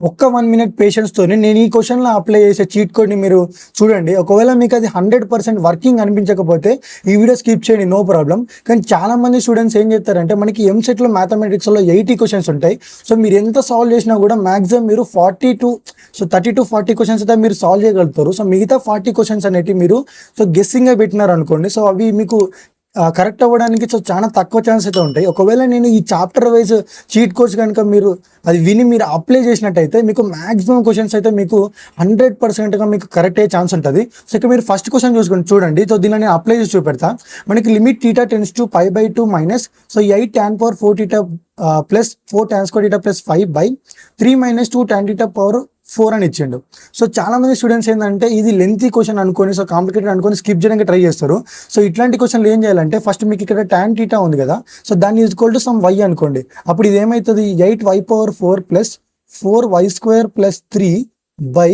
ఒక్క 1 మినిట్ పేషెన్స్‌తోని నేను ఈ క్వెషన్‌లో అప్లై చేసే చీట్ కోడ్‌ని మీరు చూడండి. ఒకవేళ మీకు అది 100% వర్కింగ్ అనిపించకపోతే ఈ వీడియో స్కిప్ చేయండి, నో ప్రాబ్లమ్. కానీ చాలామంది స్టూడెంట్స్ ఏం చేస్తారంటే మనకి ఎంసెట్‌లో మ్యాథమెటిక్స్‌లో 80 క్వెషన్స్ ఉంటాయి. సో మీరు ఎంత సాల్వ్ చేసినా కూడా మాక్సిమం మీరు 30-40 క్వెషన్స్ అయితే మీరు సాల్వ్ చేయగలుగుతారు. సో మిగతా 40 క్వెషన్స్ అనేటివి మీరు గెస్సింగ్‌గా పెట్టినారనుకోండి, సో అవి మీకు కరెక్ట్ అవ్వడానికి చాలా తక్కువ ఛాన్స్ అయితే ఉంటాయి. ఒకవేళ నేను ఈ చాప్టర్ వైజ్ చీట్ కోడ్స్ కనుక మీరు అది విని మీరు అప్లై చేసినట్టయితే మీకు మాక్సిమం క్వశ్చన్స్ అయితే మీకు 100%గా మీకు కరెక్ట్ అయ్యే ఛాన్స్ ఉంటుంది. సో ఇక్కడ మీరు ఫస్ట్ క్వశ్చన్ చూడండి. సో దీనిలో నేను అప్లై చేసి చూపెడతా. మనకి limit θ tends to π/2 minus 8 tan power 4θ plus 4 tan square θ plus 5/3 minus 2 tan θ power 4 అని ఇచ్చిండు. సో చాలా మంది స్టూడెంట్స్ ఏంటంటే ఇది లెంతీ క్వశ్చన్ అనుకొని, సో కాంప్లికేటెడ్ అనుకొని స్కిప్ చేయడానికి ట్రై చేస్తారు. సో ఇట్లాంటి క్వశ్చన్లు ఏం చేయాలంటే ఫస్ట్ మీకు ఇక్కడ tan θ ఉంది కదా, సో దాన్ని ఈక్వల్ టు సమ్ y అనుకోండి. అప్పుడు ఇది ఏమవుతుంది, 8y/4 plus 4y² plus 3 by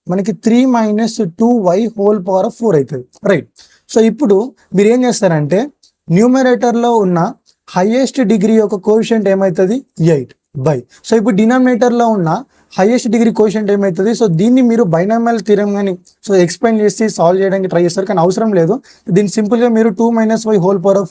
మనకి 3 మైనస్ 2y హోల్ పవర్ 4 అవుతుంది, రైట్. సో ఇప్పుడు మీరు ఏం చేస్తారంటే న్యూమరేటర్లో ఉన్న హైయెస్ట్ డిగ్రీ యొక్క కోఎఫిషియంట్ ఏమవుతుంది 8 బై, సో ఇప్పుడు డినామినేటర్లో ఉన్న హైయెస్ట్ డిగ్రీ కోఎఫిషియంట్ ఏమవుతుంది, సో దీన్ని మీరు బైనామియల్ థియరమ్ కానీ సో ఎక్స్ప్లెయిన్ చేసి సాల్వ్ చేయడానికి ట్రై చేస్తారు, కానీ అవసరం లేదు. దీన్ని సింపుల్గా మీరు 2 మైనస్ y హోల్ పవర్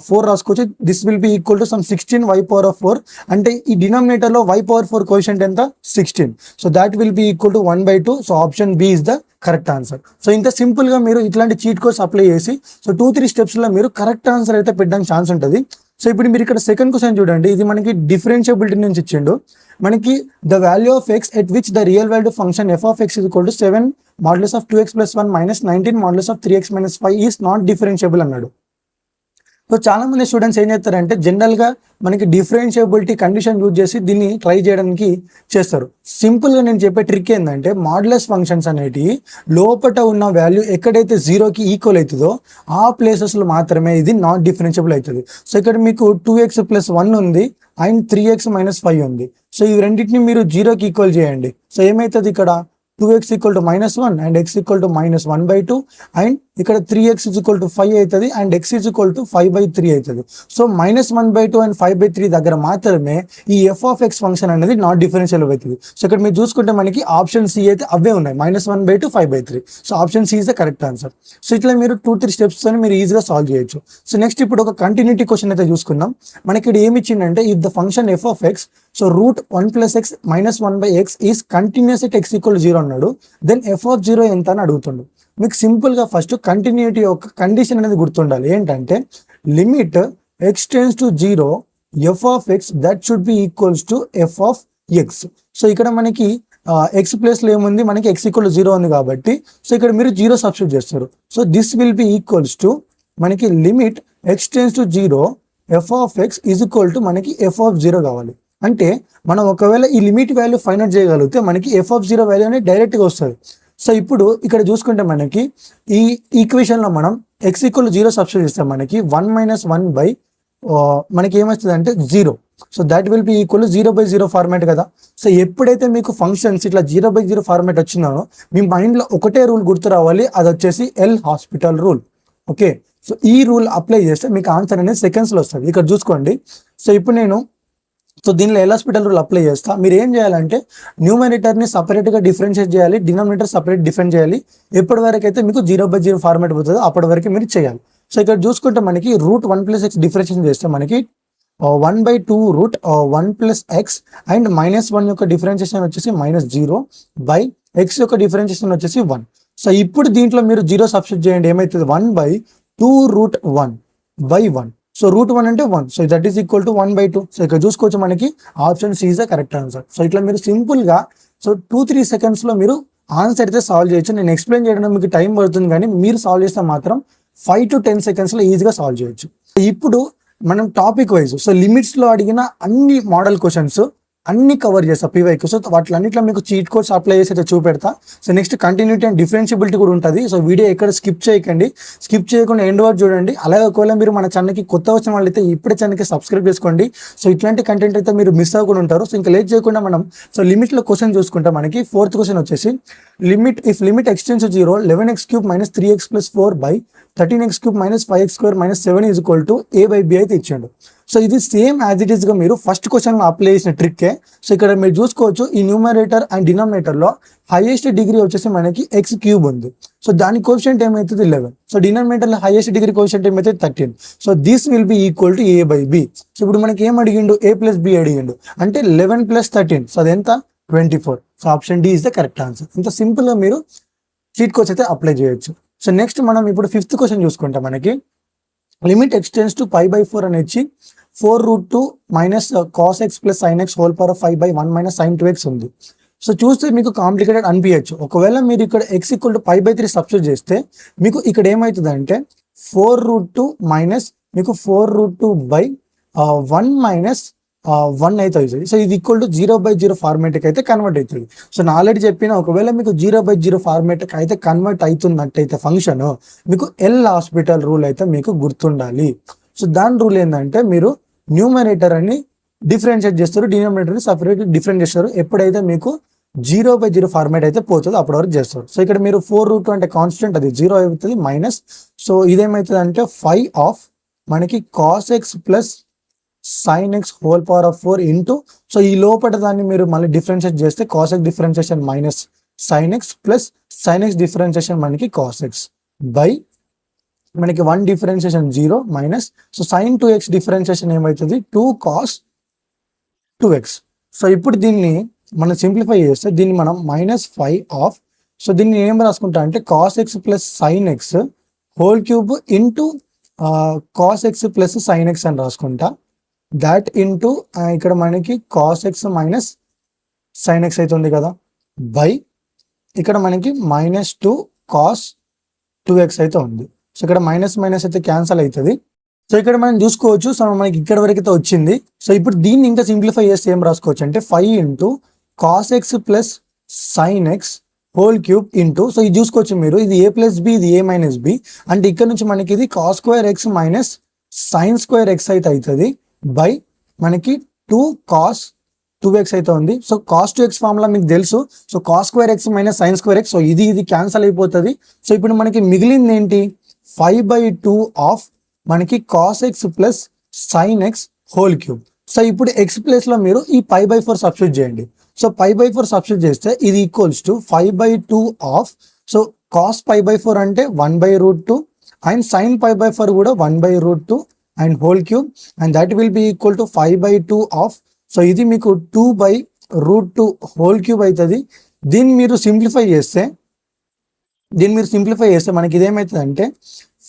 4 రాసుకోవచ్చు. This will be equal to some 16y power 4, అంటే ఈ డినామినేటర్లో y పవర్ 4 కోఎఫిషియంట్ ఎంత 16, so that will be equal to 1/2. So option B is the correct answer. So ఇంత సింపుల్గా మీరు ఇట్లాంటి చీట్ కోడ్స్ అప్లై చేసి so 2-3 స్టెప్స్లో మీరు కరెక్ట్ ఆన్సర్ అయితే పెట్టడానికి ఛాన్స్ ఉంటుంది. సో ఇప్పుడు మీరు ఇక్కడ సెకండ్ క్వశ్చన్ చూడండి. ఇది మనకి డిఫరెన్షియబిలిటీ నుంచి ఇచ్చిండు. మనకి the value of X at which the real value function f of X equal to 7 modulus of 2x + 1 minus 19 modulus of 3x - 5 is not differentiable అన్నాడు. సో చాలా మంది స్టూడెంట్స్ ఏం చేస్తారంటే జనరల్గా మనకి డిఫరెన్షియబిలిటీ కండిషన్ యూజ్ చేసి దీన్ని ట్రై చేయడానికి చేస్తారు. సింపుల్గా నేను చెప్పే ట్రిక్ ఏంటంటే మాడ్యులస్ ఫంక్షన్స్ అనేటివి లోపల ఉన్న వాల్యూ ఎక్కడైతే 0కి ఈక్వల్ అవుతుందో ఆ ప్లేసెస్లో మాత్రమే ఇది నాట్ డిఫరెన్షియబుల్ అవుతుంది. సో ఇక్కడ మీకు 2x + 1 ఉంది అండ్ 3x - 5 ఉంది. సో ఈ రెండింటిని మీరు 0కి ఈక్వల్ చేయండి. సో ఏమవుతుంది, ఇక్కడ 2x = -1 అండ్ x = -1/2 అండ్ ఇక్కడ 3x = 5 అవుతుంది అండ్ x = 5/3 అవుతుంది. సో -1/2 అండ్ 5/3 దగ్గర మాత్రమే ఈ ఎఫ్ ఆఫ్ ఎక్స్ ఫంక్షన్ అనేది నాట్ డిఫరెన్షియల్ అవుతుంది. సో ఇక్కడ మీరు చూసుకుంటే మనకి ఆప్షన్ సి అయితే అవే ఉన్నాయి, -1/2 5/3. So option C is the correct answer. So ఇట్లా మీరు 2-3 స్టెప్స్ మీరు ఈజీగా సాల్వ్ చేయొచ్చు. సో నెక్స్ట్ ఇప్పుడు ఒక కంటిన్యూటీ క్వశ్చన్ అయితే చూసుకుందాం. మనకి ఇక్కడ ఏమి ఇచ్చిందంటే if the function f of x so √1 + x - 1/x is continuous at x = 0 అన్నాడు. దెన్ ఎఫ్ ఆఫ్ 0 ఎంత అని అడుగుతుండు. మీకు సింపుల్గా ఫస్ట్ కంటిన్యూటీ యొక్క కండిషన్ అనేది గుర్తుండాలి. ఏంటంటే limit x → 0 f of X that should be equals to F of x. So ఇక్కడ మనకి ఎక్స్ ప్లేస్లో ఏముంది, మనకి x = 0 ఉంది కాబట్టి సో ఇక్కడ మీరు 0 సబ్స్టిట్యూట్ చేస్తారు. So this will be equals to మనకి limit x → 0 f of x is equal to మనకి ఎఫ్ ఆఫ్ 0 కావాలి. అంటే మనం ఒకవేళ ఈ లిమిట్ వాల్యూ ఫైండ్ అవుట్ చేయగలిగితే మనకి ఎఫ్ ఆఫ్ 0 వాల్యూ అనేది డైరెక్ట్గా వస్తుంది. సో ఇప్పుడు ఇక్కడ చూసుకుంటే మనకి ఈ ఈక్వేషన్లో మనం x = 0 సబ్స్టిట్యూట్ చేస్తాం, మనకి 1 - 1 బై మనకి ఏమొస్తుంది అంటే 0. So that will be equal 0/0 format కదా. సో ఎప్పుడైతే మీకు ఫంక్షన్స్ ఇట్లా 0/0 ఫార్మాట్ వచ్చిందో మీ మైండ్లో ఒకటే రూల్ గుర్తు రావాలి, అది వచ్చేసి L hospital rule. Okay, so ఈ రూల్ అప్లై చేస్తే మీకు ఆన్సర్ అనేది సెకండ్స్లో వస్తుంది. ఇక్కడ చూసుకోండి. సో ఇప్పుడు నేను దీనిలో ఎల్ హాస్పిటల్ రూల్ అప్లై చేస్తా. మీరు ఏం చేయాలంటే న్యూమరేటర్ని సపరేట్గా డిఫరెన్షియేట్ చేయాలి, డినామినేటర్ సపరేట్ డిఫరెంట్ చేయాలి. ఎప్పటి వరకు అయితే మీకు 0/0 ఫార్మాట్ పోతుందో అప్పటి వరకు మీరు చేయాలి. సో ఇక్కడ చూసుకుంటే మనకి √1 + x డిఫరెన్షియేషన్ చేస్తే మనకి 1/2 √1 + x అండ్ -1 యొక్క డిఫరెన్షియేషన్ వచ్చేసి -0 బై x యొక్క డిఫరెన్షియేషన్ వచ్చేసి 1. సో ఇప్పుడు దీంట్లో మీరు 0 సబ్స్టిట్యూట్ చేయండి, ఏమవుతుంది 1/2 √1/1. సో √1 అంటే 1, so that is equal to 1/2. So ఇక్కడ చూసుకోవచ్చు మనకి option C is the correct answer. So ఇట్లా మీరు సింపుల్గా 2-3 సెకండ్స్లో మీరు ఆన్సర్ అయితే సాల్వ్ చేయొచ్చు. నేను ఎక్స్ప్లెయిన్ చేయడం మీకు టైం పడుతుంది, కానీ మీరు సాల్వ్ చేస్తే మాత్రం 5-10 సెకండ్స్లో ఈజీగా సాల్వ్ చేయొచ్చు. ఇప్పుడు మనం టాపిక్ వైజ్ సో లిమిట్స్లో అడిగిన అన్ని మోడల్ క్వశ్చన్స్ అన్ని కవర్ చేస్తా పీవైకి. సో వాటిలన్నిట్లో మీకు చీట్ కోడ్స్ అప్లై చేసి అయితే చూపెడతా. So next continuity and differentiability కూడా ఉంటుంది. సో వీడియో ఎక్కడ స్కిప్ చేయకండి, స్కిప్ చేయకుండా ఎండ్ వరకు చూడండి. అలాగే ఒకవేళ మీరు మన ఛానల్కి కొత్త వచ్చిన వాళ్ళు అయితే ఇప్పుడే ఛానల్కి సబ్స్క్రైబ్ చేసుకోండి. సో ఇట్లాంటి కంటెంట్ అయితే మీరు మిస్ అవ్వకుండా ఉంటారు. సో ఇంకా లేట్ చేయకుండా మనం లిమిట్లో క్వశ్చన్ చూసుకుంటాం. మనకి ఫోర్త్ క్వశ్చన్ వచ్చేసి limit x → 0 11x³ - 3x + 4 by 13x³ - 5x² - 7 is equal to a/b అయితే ఇచ్చాడు. సో ఇది సేమ్ యాజ్ ఇట్ ఈస్ గా మీరు ఫస్ట్ క్వశ్చన్ లో అప్లై చేసిన ట్రిక్కే. సో ఇక్కడ మీరు చూసుకోవచ్చు ఈ న్యూమరేటర్ అండ్ డినామినేటర్ లో హైయెస్ట్ డిగ్రీ వచ్చేసి మనకి ఎక్స్ క్యూబ్ ఉంది. సో దాని కోఎఫిషియంట్ ఏమైతుంది 11. సో డినామినేటర్ లో హైయెస్ట్ డిగ్రీ కోఎఫిషియంట్ ఏమైతే 13. So this will be equal to a by b. So ఇప్పుడు మనకి ఏం అడిగిండు, a ప్లస్ b అడిగిండు, అంటే 11 ప్లస్ 13. సో అదెంత 24. So option D is the correct answer. ఇంత సింపుల్ గా మీరు చీట్ కోడ్స్ అయితే అప్లై చేయొచ్చు. సో నెక్స్ట్ మనం ఇప్పుడు ఫిఫ్త్ క్వశ్చన్ చూసుకుంటాం. మనకి లిమిట్ ఎక్స్టెండ్స్ టు π/4 అని ఇచ్చి 4√2 minus cos x plus sine x whole power 5/1 minus sine 2x ఉంది. సో చూస్తే మీకు కాంప్లికేటెడ్ అనిపించచ్చు. ఒకవేళ మీరు ఇక్కడ ఎక్స్ ఈక్వల్ టు π/3 సబ్స్టిట్యూట్ చేస్తే మీకు ఇక్కడ ఏమవుతుంది అంటే 4√2 మైనస్ మీకు 4√2/1 మైనస్ 1 అయితే అవుతుంది. సో ఇది ఈక్వల్ టు 0/0 ఫార్మేట్కి అయితే కన్వర్ట్ అవుతుంది. సో నేను ఆల్రెడీ చెప్పిన ఒకవేళ మీకు 0/0 ఫార్మేట్కి అయితే కన్వర్ట్ అవుతున్నట్టయితే ఫంక్షన్ మీకు ఎల్ హాస్పిటల్ రూల్ అయితే మీకు గుర్తుండాలి. సో దాని రూల్ ఏంటంటే మీరు న్యూమరేటర్ అని డిఫరెన్షియేట్ చేస్తారు, డినామినేటర్ సపరేట్ డిఫరెంట్ చేస్తారు. ఎప్పుడైతే మీకు 0/0 ఫార్మేట్ అయితే పోతుందో అప్పటి వరకు చేస్తారు. సో ఇక్కడ మీరు 4√2 అంటే కాన్స్టెంట్, అది 0 అవుతుంది మైనస్. సో ఇదేమవుతుంది అంటే 5 ఆఫ్ మనకి cos x plus sine x whole power of 4 into, so ఈ లోపల దాన్ని మీరు మళ్ళీ డిఫరెన్షియేట్ చేస్తే cos x differentiation minus sine x plus sine x differentiation మనకి కాస్ ఎక్స్ బై మనకి 1 differentiation 0 minus. So sine 2x differentiation ఏమవుతుంది 2 కాస్ 2x. సో ఇప్పుడు దీన్ని మనం సింప్లిఫై చేస్తే దీన్ని మనం -5 ఆఫ్, సో దీన్ని ఏం రాసుకుంటా అంటే cos x plus sine x whole cube into cos x plus sine X అని రాసుకుంటా. దాట్ ఇంటూ ఇక్కడ మనకి cos X minus sine X అవుతుంది కదా, బై ఇక్కడ మనకి -2 కాస్ 2x అయితే ఉంది. సో ఇక్కడ మైనస్ మైనస్ అయితే క్యాన్సల్ అవుతుంది. సో ఇక్కడ మనం చూసుకోవచ్చు. సో మనకి ఇక్కడ వరకు అయితే వచ్చింది. సో ఇప్పుడు దీన్ని ఇంకా సింప్లిఫై చేస్తే ఏం రాసుకోవచ్చు అంటే 5 into cos x plus sine x whole cube into, so ఇది చూసుకోవచ్చు మీరు, ఇది a ప్లస్ బి, ఇది a మైనస్ బి, అంటే ఇక్కడ నుంచి మనకి ఇది cos square X minus sine square X అయితే అవుతుంది బై మనకి 2 కాస్ 2x అయితే ఉంది. సో కాస్ 2x ఫార్ములా మీకు తెలుసు. So cos square X minus sine square X, so ఇది క్యాన్సల్ అయిపోతుంది. సో ఇప్పుడు మనకి మిగిలింది ఏంటి 5/2 ఆఫ్ మనకి cos x plus sine x whole cube. So ఇప్పుడు ఎక్స్ ప్లేస్ లో మీరు ఈ π/4 సబ్స్టిట్యూట్ చేయండి. సో π/4 సబ్స్టిట్యూట్ చేస్తే ఇది equals to 5/2 of, so cos π/4 అంటే 1/√2 అండ్ సైన్ π/4 కూడా 1/√2 and whole cube, and that will be equal to 5/2 of. So ఇది మీకు 2/√2 హోల్ క్యూబ్ అవుతుంది. దీన్ని మీరు సింప్లిఫై చేస్తే మనకి ఇదేమవుతుంది అంటే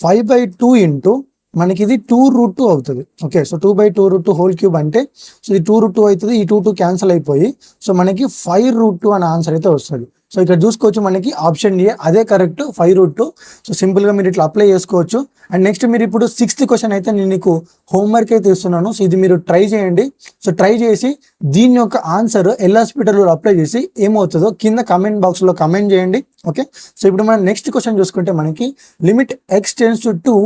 5/2 ఇంటూ మనకి ఇది 2√2 అవుతుంది. ఓకే, సో 2/2√2 హోల్ క్యూబ్ అంటే, సో ఇది 2√2 అవుతుంది, ఈ 2 క్యాన్సల్ అయిపోయి సో మనకి 5√2 అనే ఆన్సర్ అయితే వస్తుంది. సో ఇక్కడ చూసుకోవచ్చు మనకి ఆప్షన్ ఏ అదే కరెక్ట్ 5√2. సో సింపుల్ గా మీరు ఇట్లా అప్లై చేసుకోవచ్చు. అండ్ నెక్స్ట్ మీరు ఇప్పుడు 6th క్వశ్చన్ అయితే నేను నీకు హోంవర్క్ అయితే ఇస్తున్నాను. సో ఇది మీరు ట్రై చేయండి. సో ట్రై చేసి దీని యొక్క ఆన్సర్ ఎల్ హాస్పిటల్ అప్లై చేసి ఏమవుతుందో కింద కమెంట్ బాక్స్ లో కమెంట్ చేయండి. ఓకే, సో ఇప్పుడు మనం నెక్స్ట్ క్వశ్చన్ చూసుకుంటే మనకి limit x tends to 2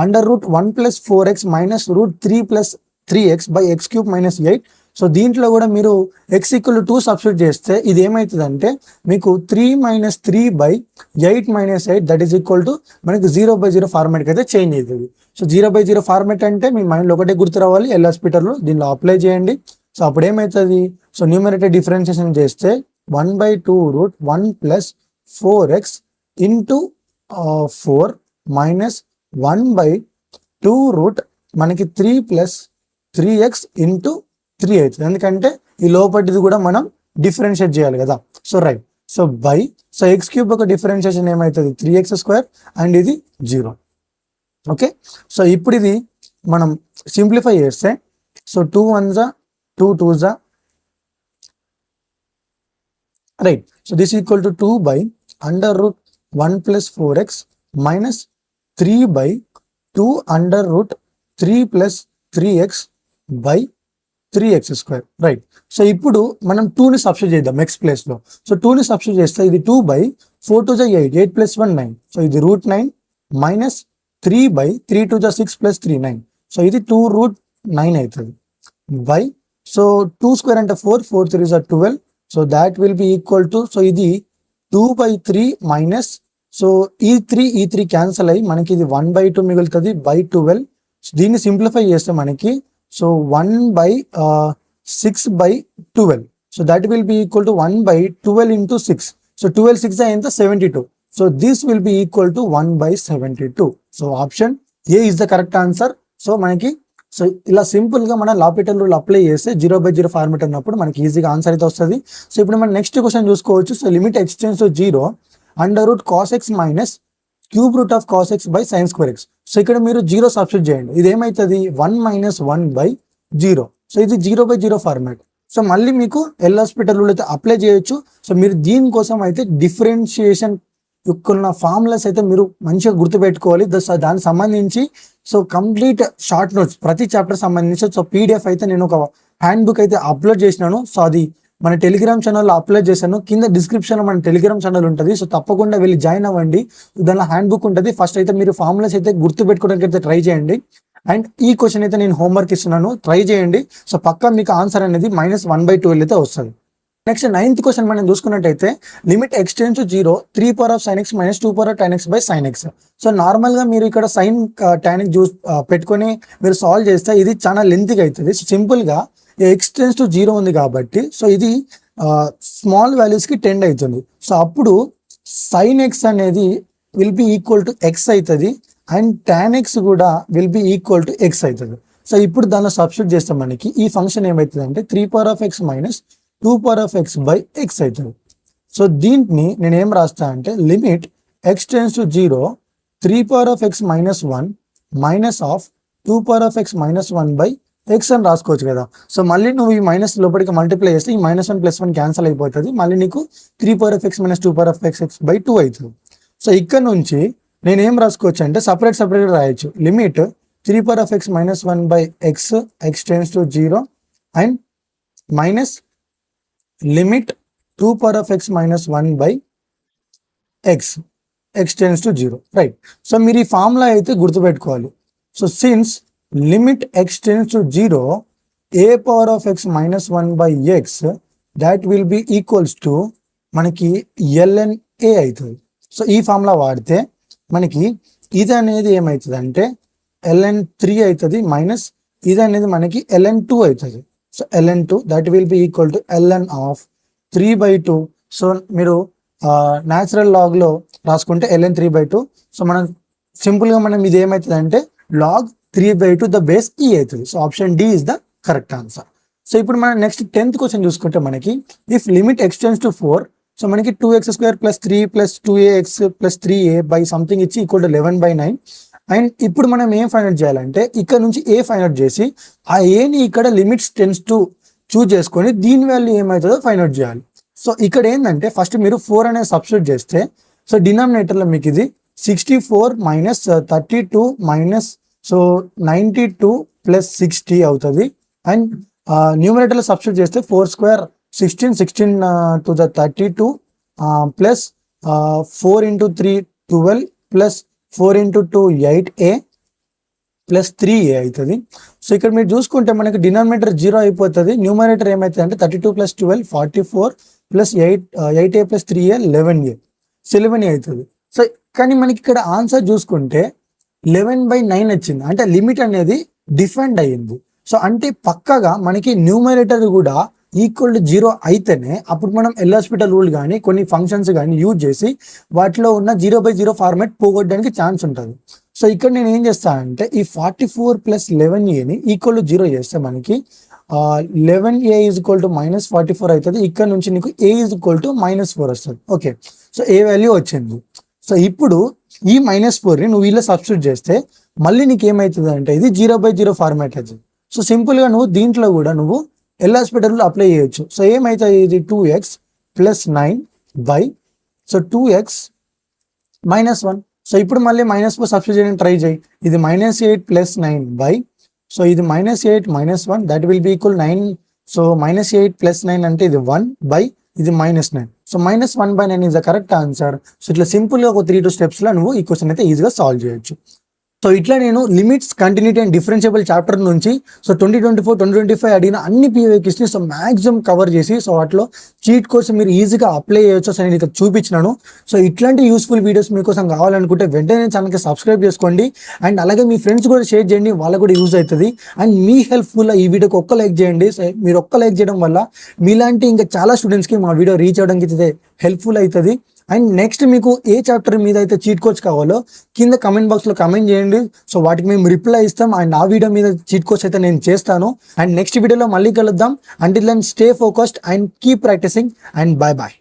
√1 + 4x minus √3 + 3x by X cube minus 8. So దీంట్లో కూడా మీరు ఎక్స్ ఈక్వల్ 2 సబ్స్టిట్యూట్ చేస్తే ఇది ఏమవుతుంది అంటే మీకు 3 - 3/8 - 8 దట్ ఈస్ ఈక్వల్ టు మనకి 0/0 ఫార్మేట్కి అయితే చేంజ్ అవుతుంది. సో 0/0 ఫార్మేట్ అంటే మీ మైండ్లో ఒకటే గుర్తు రావాలి, ఎల్ హాస్పిటల్లో దీనిలో అప్లై చేయండి. సో అప్పుడు ఏమవుతుంది, సో న్యూమరేటర్ డిఫరెన్షియేషన్ చేస్తే 1/2√1 + 4x ఇంటూ 4 మైనస్ 1/2 మనకి 3 + 3x ఇంటూ 3 అవుతుంది. ఎందుకంటే ఈ లోపటిది కూడా మనం డిఫరెన్షియేట్ చేయాలి కదా. So right, so by, so X cube ఒక డిఫరెన్షియేషన్ ఏమవుతుంది 3x² అండ్ ఇది 0. ఓకే, సో ఇప్పుడు ఇది మనం సింప్లిఫై చేస్తే so 2 1s 2 2s right. So this equal to 2/√1 + 4x minus 3/2 √3 + 3x by 3x². Right, so ఇప్పుడు మనం 2ని సబ్స్టిట్యూట్ చేద్దాం ఎక్స్ ప్లేస్ లో. సో 2ని సబ్స్టిట్యూట్ చేస్తే ఇది 2/4 2 8 8 + 1 9. సో ఇది √9 మైనస్ 3/3 2 6 + 3 9. సో ఇది 2√9 అవుతుంది బై, సో 2² అంటే 4 4 3 12. So that will be equal to, so ఇది 2/3 మైనస్, సో ఈ 3 క్యాన్సల్ అయ్యి మనకి ఇది 1/2 మిగులుతుంది బై 12. దీన్ని సింప్లిఫై చేస్తే మనకి so 1/6/12. So that will be equal to 1/12 into 6. So 12 6 ఎంత 72. So this will be equal to 1/72. So option A is the correct answer. So మనకి సో ఇలా సింపుల్ గా మన లాపిటల్ రూల్ అప్లై చేస్తే 0/0 ఫార్మేట్ ఉన్నప్పుడు మనకి ఈజీగా ఆన్సర్ అయితే వస్తుంది. సో ఇప్పుడు మనం నెక్స్ట్ క్వశ్చన్ చూసుకోవచ్చు. So limit x tends to 0 √ cos x minus cube root of cos x by sin square x. So ఇక్కడ మీరు 0 సబ్స్టిట్యూట్ చేయండి. ఇది ఏమవుతుంది 1 - 1/0. సో ఇది 0/0 ఫార్మాట్. సో మళ్ళీ మీకు ఎల్ హాస్పిటల్ రూల్ అయితే అప్లై చేయొచ్చు. సో మీరు దీనికోసం అయితే డిఫరెన్షియేషన్ యొక్క ఫార్ములాస్ అయితే మీరు మంచిగా గుర్తుపెట్టుకోవాలి. దానికి సంబంధించి సో కంప్లీట్ షార్ట్ నోట్స్ ప్రతి చాప్టర్ సంబంధించి సో పీడిఎఫ్ అయితే నేను ఒక హ్యాండ్ బుక్ అయితే అప్లోడ్ చేసినాను. సో అది మన టెలిగ్రామ్ ఛానల్లో అప్లోడ్ చేశాను. కింద డిస్క్రిప్షన్లో మన టెలిగ్రామ్ ఛానల్ ఉంటుంది. సో తప్పకుండా వెళ్ళి జాయిన్ అవ్వండి. దానిలో హ్యాండ్ బుక్ ఉంటుంది. ఫస్ట్ అయితే మీరు ఫార్ములాస్ అయితే గుర్తుపెట్టుకోవడానికి అయితే ట్రై చేయండి. అండ్ ఈ క్వశ్చన్ అయితే నేను హోంవర్క్ ఇస్తున్నాను, ట్రై చేయండి. సో పక్కా మీకు ఆన్సర్ అనేది -1/12 అయితే వస్తుంది. నెక్స్ట్ 9th క్వశ్చన్ మనం చూసుకున్నట్టయితే limit x tends to 0 3 power of sin x minus 2 power of tan x by sin x. So normal గా మీరు ఇక్కడ సైన్ tan x పెట్టుకొని మీరు సాల్వ్ చేస్తే ఇది చాలా లెంతీగా అవుతుంది. సో సింపుల్ గా x టెండ్స్ టు 0 ఉంది కాబట్టి సో ఇది స్మాల్ వాల్యూస్ కి టెండ్ అవుతుంది. సో అప్పుడు sin x అనేది will be equal to x అవుతుంది అండ్ tan x కూడా will be equal to x అవుతుంది. సో ఇప్పుడు దానిలో సబ్స్టిట్యూట్ చేస్తే మనకి ఈ ఫంక్షన్ ఏమవుతుంది అంటే 3 power of x minus 2 power of x by x అవుతుంది. సో దీన్ని నేను ఏం రాస్తా అంటే limit x tends to 0 3 power of x minus 1 minus of 2 power of x minus 1 by x అని రాసుకోవచ్చు కదా. సో మళ్ళీ నువ్వు ఈ మైనస్ లోపలికి మల్టిప్లై చేస్తే ఈ -1 + 1 క్యాన్సల్ అయిపోతుంది. మళ్ళీ నీకు 3 power of x minus 2 power of x by 2 అవుతుంది. సో ఇక్కడ నుంచి నేను ఏం రాసుకోవచ్చు అంటే సపరేట్ రాయొచ్చు. Limit 3 power of x minus 1 by x tends to 0 and minus limit 2 power of x minus 1 by x tends to 0, right. So మీరు ఈ ఫార్ములా అయితే గుర్తుపెట్టుకోవాలి. So since limit x tends to 0 a power of x minus 1 by x that will be equals to మనకి ln a అవుతుంది. So ఈ formula వాడితే మనకి ఇది అనేది ఏమవుతుంది అంటే ln3 అవుతుంది మైనస్ ఇది అనేది మనకి ln2 అవుతుంది. So ln2 that will be equal to ln of 3/2. So మీరు న్యాచురల్ లాగ్ లో రాసుకుంటే ln3/2. సో మనం సింపుల్ గా మనం ఇది ఏమవుతుంది అంటే log 3/2 ద బేస్ e అవుతుంది. So option D is the correct answer. So ఇప్పుడు మనం నెక్స్ట్ 10th క్వశ్చన్ చూసుకుంటే మనకి if limit x tends to 4 so మనకి 2x² + 3 + 2ax + 3a by something ఇచ్చి ఈక్వల్ టు 11/9. అండ్ ఇప్పుడు మనం ఏం ఫైండ్ అవుట్ చేయాలంటే ఇక్కడ నుంచి ఏ ఫైండ్ అవుట్ చేసి ఆ ఏని ఇక్కడ లిమిట్స్ టెన్స్ టు చూజ్ చేసుకొని దీని వాల్యూ ఏమవుతుందో ఫైండ్ అవుట్ చేయాలి. సో ఇక్కడ ఏంటంటే ఫస్ట్ మీరు 4 అనేది సబ్స్టిట్యూట్ చేస్తే సో డినామినేటర్లో మీకు ఇది 64 మైనస్ 32 మైనస్ సో 92 + 60 అవుతుంది. అండ్ న్యూమరేటర్లో సబ్స్టిట్యూట్ చేస్తే 4² 16 to the 32 plus 4 into 3 12 plus 4 into 2 8a plus 3a అవుతుంది. సో ఇక్కడ మీరు చూసుకుంటే మనకి డినామినేటర్ 0 అయిపోతుంది. న్యూమరేటర్ ఏమవుతుంది అంటే 32 + 12 44 plus 8a plus 3a 11a 11a అవుతుంది. సో కానీ మనకి ఇక్కడ ఆన్సర్ చూసుకుంటే 11/9 వచ్చింది అంటే లిమిట్ అనేది డిఫైన్డ్ అయ్యింది. సో అంటే పక్కగా మనకి న్యూమరేటర్ కూడా ఈక్వల్ టు 0 అయితేనే అప్పుడు మనం ఎల్ హాస్పిటల్ రూల్ కానీ కొన్ని ఫంక్షన్స్ కానీ యూజ్ చేసి వాటిలో ఉన్న 0/0 ఫార్మాట్ పోగొట్టడానికి ఛాన్స్ ఉంటుంది. సో ఇక్కడ నేను ఏం చేస్తానంటే ఈ 44 + 11aని ఈక్వల్ టు 0 చేస్తే మనకి 11a ఈజ్ ఈక్వల్ టు -44 అవుతుంది. ఇక్కడ నుంచి నీకు a ఈజ్ ఈక్వల్ టు -4 వస్తుంది. ఓకే, సో ఏ వాల్యూ వచ్చింది. సో ఇప్పుడు ఈ -4ని నువ్వు ఇలా సబ్స్టిట్యూట్ చేస్తే మళ్ళీ నీకు ఏమవుతుంది అంటే ఇది 0/0 ఫార్మాట్ అవుతుంది. సో సింపుల్ గా నువ్వు దీంట్లో కూడా నువ్వు ఎల్ హాస్పిటల్లో అప్లై చేయొచ్చు. సో ఏమవుతుంది ఇది 2x + 9 by so 2x - 1. So ఇప్పుడు మళ్ళీ -4 సబ్స్టిట్యూట్ చేయడానికి ట్రై చేయి. ఇది -8 + 9 బై సో ఇది -8 - 1 that will be equal 9. So -8 + 9 అంటే ఇది 1 బై ఇది -9. So -1/9 is the correct answer. So ఇట్లా సింపుల్ గా ఒక 3-2 స్టెప్స్ లో నువ్వు ఈ క్వశ్చన్ అయితే ఈజీగా సాల్వ్ చేయొచ్చు. సో ఇట్లా నేను limits, continuity and differentiable chapter నుంచి సో 2024-2025 అడిగిన అన్ని PYQs ని సో మాక్సిమం కవర్ చేసి సో వాటిలో చీట్ కోడ్స్ మీరు ఈజీగా అప్లై చేయొచ్చు సో నేను ఇక్కడ చూపించినాను. సో ఇట్లాంటి యూస్ఫుల్ వీడియోస్ మీకోసం కావాలనుకుంటే వెంటనే ఛానల్కి సబ్స్క్రైబ్ చేసుకోండి అండ్ అలాగే మీ ఫ్రెండ్స్ కూడా షేర్ చేయండి, వాళ్ళకు కూడా యూజ్ అవుతుంది. అండ్ మీ హెల్ప్ఫుల్ ఈ వీడియోకి ఒక్క లైక్ చేయండి. సో మీరు ఒక్క లైక్ చేయడం వల్ల మీలాంటి ఇంకా చాలా స్టూడెంట్స్కి మా వీడియో రీచ్ అవ్వడానికి అయితే హెల్ప్ఫుల్ అవుతుంది. అండ్ నెక్స్ట్ మీకు ఏ చాప్టర్ మీద అయితే చీట్ కోడ్స్ కావాలో కింద కమెంట్ బాక్స్లో కమెంట్ చేయండి. సో వాటికి మేము రిప్లై ఇస్తాం అండ్ ఆ వీడియో మీద చీట్ కోడ్స్ అయితే నేను చేస్తాను. అండ్ నెక్స్ట్ వీడియోలో మళ్ళీ కలుద్దాం. Until then stay focused and keep practicing and bye bye.